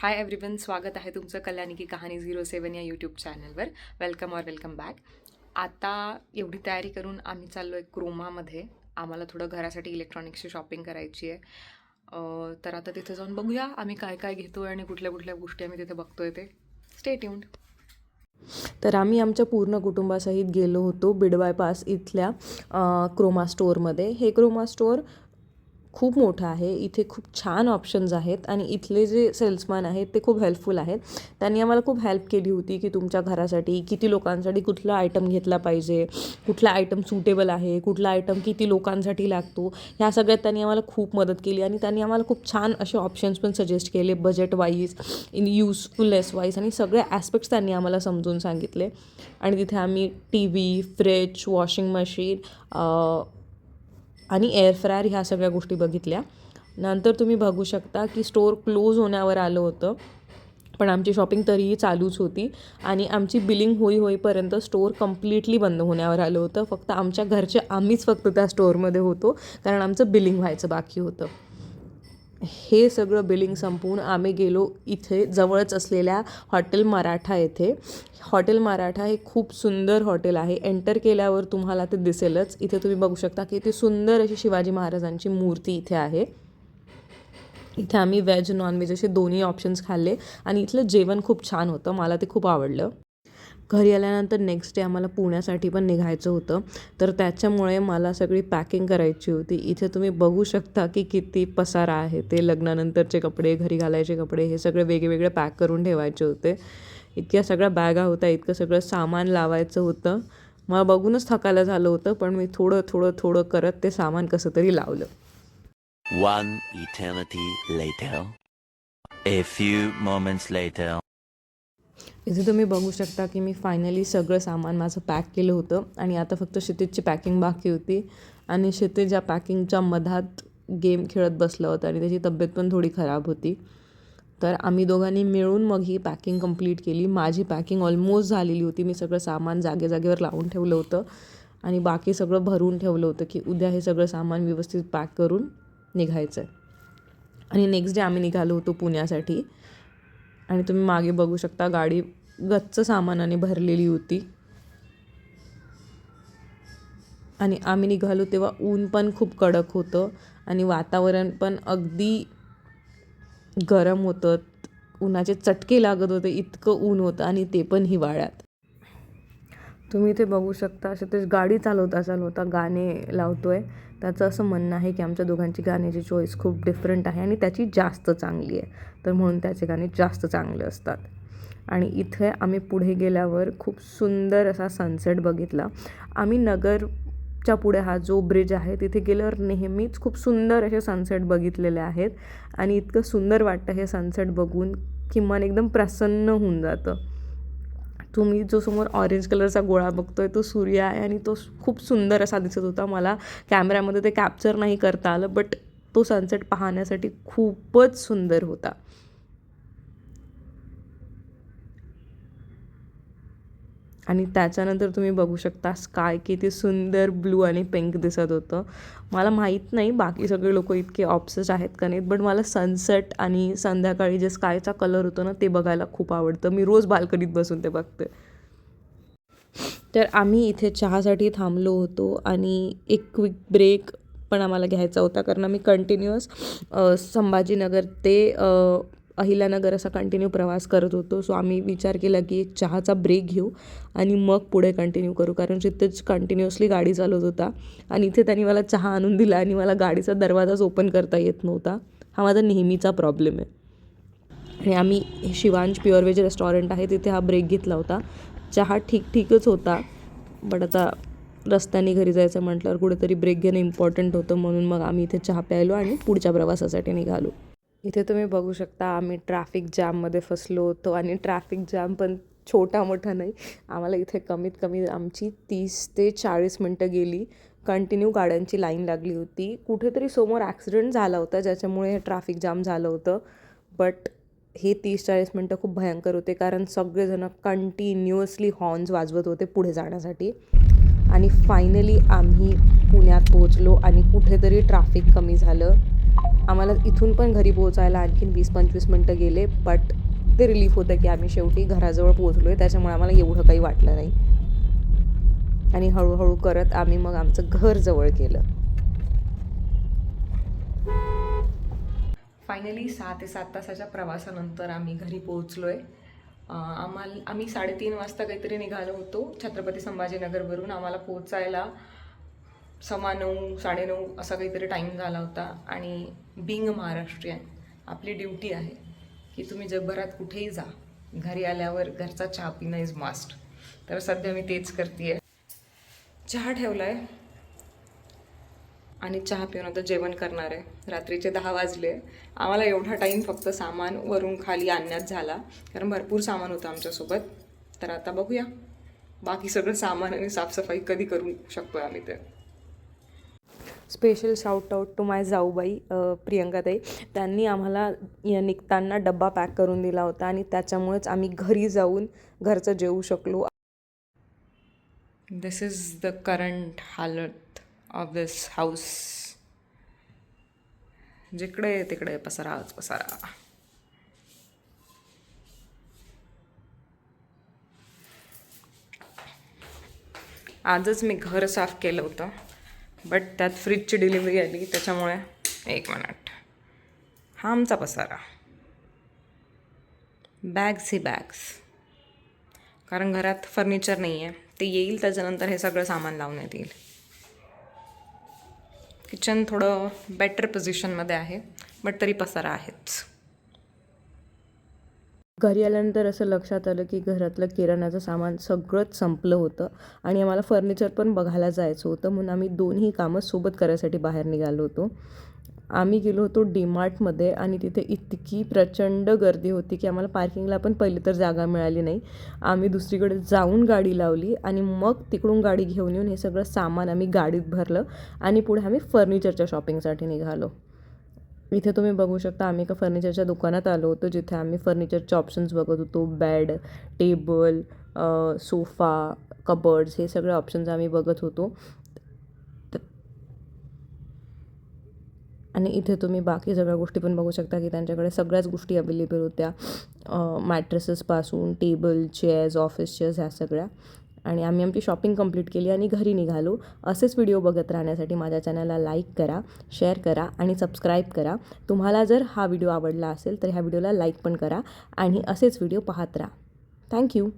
Hi everyone, स्वागत आहे तुमचं कल्याणी की कहाणी 07 या यूट्यूब चॅनलवर. Welcome back. आता एवढी तयारी करून आम्ही चाललो आहे क्रोमामध्ये. आम्हाला थोडं घरासाठी इलेक्ट्रॉनिक्सची शॉपिंग करायची आहे. तर आता तिथे जाऊन बघूया आम्ही काय काय घेतो आहे आणि कुठल्या कुठल्या गोष्टी आम्ही तिथे बघतोय ते. Stay tuned. तर आम्ही आमच्या पूर्ण कुटुंबासहित गेलो होतो बीड बायपास इथल्या क्रोमा स्टोअरमध्ये. हे क्रोमा स्टोअर खूप मोठं आहे. इथे खूप छान ऑप्शन्स आहेत आणि इथले जे सेल्समॅन आहेत ते खूप हेल्पफुल आहेत. त्यांनी आम्हाला खूप हेल्प केली होती की तुमच्या घरासाठी किती लोकांसाठी कुठला आयटम घेतला पाहिजे, कुठला आयटम सुटेबल आहे, कुठला आयटम किती लोकांसाठी लागतो, ह्या सगळ्यात त्यांनी आम्हाला खूप मदत केली. आणि त्यांनी आम्हाला खूप छान असे ऑप्शन्स पण सजेस्ट केले, budget wise, in usefulness wise, आणि सगळे ॲस्पेक्ट्स त्यांनी आम्हाला समजून सांगितले. आणि तिथे आम्ही T V, fridge, washing machine आणि एअर फ्रायर ह्या सगळ्या गोष्टी बघितल्या. नंतर तुम्ही बघू शकता की स्टोअर क्लोज होण्यावर आलं होतं, पण आमची शॉपिंग तरीही चालूच होती. आणि आमची बिलिंग होईपर्यंत स्टोअर कम्प्लिटली बंद होण्यावर आलं होतं. फक्त आमच्या घरचे आम्हीच फक्त त्या स्टोअरमध्ये होतो, कारण आमचं बिलिंग व्हायचं बाकी होतं. हे सगळं बिलिंग संपवून आम्ही गेलो इथे जवळच असलेल्या हॉटेल मराठा येथे. हॉटेल मराठा हे खूप सुंदर हॉटेल आहे. एंटर केल्यावर तुम्हाला ते दिसेलच. इथे तुम्ही बघू शकता की इथे सुंदर अशी शिवाजी महाराजांची मूर्ती इथे आहे. इथे आम्ही व्हेज नॉनव्हेज असे दोन्ही ऑप्शन्स खाल्ले आणि इथलं जेवण खूप छान होतं. मला ते खूप आवडलं. घरी आल्यानंतर नेक्स्ट डे आम्हाला पुण्यासाठी पण निघायचं होतं, तर त्याच्यामुळे मला सगळी पॅकिंग करायची होती. इथे तुम्ही बघू शकता की किती पसारा आहे. ते लग्नानंतरचे कपडे, घरी घालायचे कपडे, हे सगळे वेगळे पॅक करून ठेवायचे होते. इतक्या सगळ्या बॅगा होत्या, इतकं सगळं सामान लावायचं होतं. मला बघूनच थकायला झालं होतं, पण मी थोडं करत ते सामान कसं तरी लावलं. One eternity later. A few moments later. इथे तुम्ही बघू शकता की मी फायनली सगळं सामान माझं पॅक केलं होतं आणि आता फक्त क्षितिजची पॅकिंग बाकी होती. आणि क्षितिज या पॅकिंगच्या मधात गेम खेळत बसला होता आणि त्याची तब्येत पण थोडी खराब होती. तर आम्ही दोघांनी मिळून मग ही पॅकिंग कंप्लीट केली. माझी पॅकिंग ऑलमोस्ट झालेली होती. मी सगळं सामान जागेवर लावून ठेवलं होतं आणि बाकी सगळं भरून ठेवलं होतं की उद्या हे सगळं सामान व्यवस्थित पॅक करून निघायचं आहे. आणि नेक्स्ट डे आम्ही निघालो होतो पुण्यासाठी. आणि तुम्ही मागे बघू शकता गाडी गच्च सामानाने भरलेली होती. आणि आम्ही निघालो तेव्हा ऊन पण खूप कडक होतं आणि वातावरण पण अगदी गरम होतं. उन्हाचे चटके लागत होते, इतकं ऊन होतं आणि ते पण हिवाळ्यात. तुम्ही ते बघू शकता. असे ते गाडी चालवता गाणे लावतोय. त्याचं असं म्हणणं आहे की आमच्या दोघांची गाण्याची चॉईस खूप डिफरंट आहे आणि त्याची जास्त चांगली आहे, तर म्हणून त्याचे गाणे जास्त चांगले असतात. आणि इथे आम्ही पुढे गेल्यावर खूप सुंदर असा सनसेट बघितला. आम्ही नगरच्या पुढे हा जो ब्रिज आहे तिथे गेल्यावर नेहमीच खूप सुंदर असे सनसेट बघितलेले आहेत. आणि इतकं सुंदर वाटतं हे सनसेट बघून की मन एकदम प्रसन्न होऊन जातं. तुम्ही जो समोर ऑरेंज कलरचा गोळा बघतोय तो सूर्य आहे आणि तो खूप सुंदर असा दिसत होता. मला कॅमेऱ्यामध्ये ते कॅप्चर नाही करता आलं, बट तो सनसेट पाहण्यासाठी खूपच सुंदर होता. आणि त्याच्यानंतर तुम्ही बघू शकता स्काय किती सुंदर ब्लू आणि पिंक दिसत होतं. मला माहीत नाही बाकी सगळे लोक इतके ऑब्सेस्ड आहेत का नाहीत, बट मला सनसेट आणि संध्याकाळी जे स्कायचा कलर होतो ना ते बघायला खूप आवडतं. मी रोज बाल्कनीत बसून ते बघते. तर आम्ही इथे चहासाठी थांबलो होतो आणि एक क्विक ब्रेक पण आम्हाला घ्यायचा होता, कारण आम्ही कंटिन्युअस संभाजीनगर ते अहिल्यानगर असा कंटिन्यू प्रवास करत होतो. सो आम्ही विचार केला की एक चहाचा ब्रेक घेऊ आणि मग पुढे कंटिन्यू करू, कारण तिथेच कंटिन्युअसली गाडी चालवत होता आणि इथे त्यांनी मला चहा आणून दिला आणि मला गाडीचा दरवाजाच ओपन करता येत नव्हता. हा माझा नेहमीचा प्रॉब्लेम आहे. आणि आम्ही शिवांश प्युअर व्हेज रेस्टॉरंट आहे तिथे हा ब्रेक घेतला होता. चहा ठीकच होता, बट आता रस्त्याने घरी जायचं म्हटल्यावर कुठेतरी ब्रेक घेणं इम्पॉर्टंट होतं, म्हणून मग आम्ही इथे चहा प्यायलो आणि पुढच्या प्रवासासाठी निघालो. इथे तुम्ही बघू शकता आम्ही ट्रॅफिक जॅममध्ये फसलो होतो. आणि ट्रॅफिक जॅम पण छोटा मोठा नाही, आम्हाला इथे कमीत कमी आमची 30 ते 40 मिनटं गेली. कंटिन्यू गाड्यांची लाईन लागली होती. कुठेतरी समोर ॲक्सिडेंट झाला होता ज्याच्यामुळे हे ट्रॅफिक जॅम झालं होतं. बट हे 30-40 मिनटं खूप भयंकर होते, कारण सगळेजण कंटिन्युअसली हॉर्न्स वाजवत होते पुढे जाण्यासाठी. आणि फायनली आम्ही पुण्यात पोहोचलो आणि कुठेतरी ट्रॅफिक कमी झालं. आम्हाला इथून पण घरी पोहोचायला आणखीन 20-25 मिनटं गेले, बट ते रिलीफ होतं की आम्ही शेवटी घराजवळ पोहोचलो आहे, त्याच्यामुळे आम्हाला एवढं काही वाटलं नाही. आणि हळूहळू करत आम्ही मग आमचं घर जवळ केलं. फायनली 6 ते 7 तासाच्या प्रवासानंतर आम्ही घरी पोहोचलो आहे. आम्ही 3:30 वाजता काहीतरी निघालो होतो छत्रपती संभाजीनगरवरून. आम्हाला पोहोचायला 9:15 9:30 असा काहीतरी टाईम झाला होता. आणि बिंग महाराष्ट्रीयन आपली ड्युटी आहे की तुम्ही जगभरात कुठेही जा, घरी आल्यावर घरचा चहा पिणं इज मस्ट. तर सध्या मी तेच करते आहे. चहा ठेवला आहे आणि चहा पिऊन आता जेवण करणार आहे. रात्रीचे 10 वाजले. आम्हाला एवढा टाईम फक्त सामान वरून खाली आणण्यात झाला, कारण भरपूर सामान होतं आमच्यासोबत. तर आता बघूया बाकी सगळं सामान आणि साफसफाई कधी करू शकतो आम्ही ते. स्पेशल शाउट आउट टू माय जाऊबाई प्रियंकाताई. त्यांनी आम्हाला निघताना डब्बा पॅक करून दिला होता आणि त्याच्यामुळेच आम्ही घरी जाऊन घरचं जेवू शकलो. दिस इज द करंट हालत ऑफ दिस हाऊस. जिकडे तिकडे पसाराच पसारा. आजच मी घर साफ केलं होतं, बट त्यात फ्रीजची डिलिव्हरी आली, त्याच्यामुळे 1 मिनिट. हा आमचा पसारा. बॅग्स ही बॅग्स, कारण घरात फर्निचर नाही आहे. ते येईल त्याच्यानंतर हे सगळं सामान लावण्यात येईल. किचन थोडं बेटर पोझिशनमध्ये आहे, बट तरी पसारा आहेच. घरी आल्यानंतर असं लक्षात आलं की घरातलं किराणाचं सामान सगळंच संपलं होतं आणि आम्हाला फर्निचर पण बघायला जायचं होतं, म्हणून आम्ही दोन्ही कामं सोबत करायसाठी बाहेर निघालो होतो. आम्ही गेलो होतो डीमार्टमध्ये आणि तिथे इतकी प्रचंड गर्दी होती की आम्हाला पार्किंगला पण पहिली तर जागा मिळाली नाही. आम्ही दुसरीकडे जाऊन गाडी लावली आणि मग तिकडून गाडी घेऊन येऊन हे सगळं सामान आम्ही गाडीत भरलं आणि पुढे आम्ही फर्निचरच्या शॉपिंगसाठी निघालो. इथे तुम्ही बघू शकता आम्ही एका फर्निचरच्या दुकानात आलो होतो, जिथे आम्ही फर्निचरचे ऑप्शन्स बघत होतो. बेड, टेबल, सोफा, कबर्ड्स, हे सगळे ऑप्शन्स आम्ही बघत होतो. आणि इथे तुम्ही बाकी सगळ्या गोष्टी पण बघू शकता की त्यांच्याकडे सगळ्याच गोष्टी अवेलेबल होत्या, मॅट्रेसेसपासून टेबल, चेअर्स, ऑफिस चेअर्स, ह्या सगळ्या. आणि आम्ही आमची शॉपिंग कंप्लीट केली आणि घरी निघालो. असेच व्हिडिओ बघत राहण्यासाठी माझ्या चॅनलला लाईक करा, शेअर करा आणि सबस्क्राईब करा. तुम्हाला जर हा व्हिडिओ आवडला असेल तर ह्या व्हिडिओला लाईक पण करा आणि असेच व्हिडिओ पाहत राहा. थँक्यू.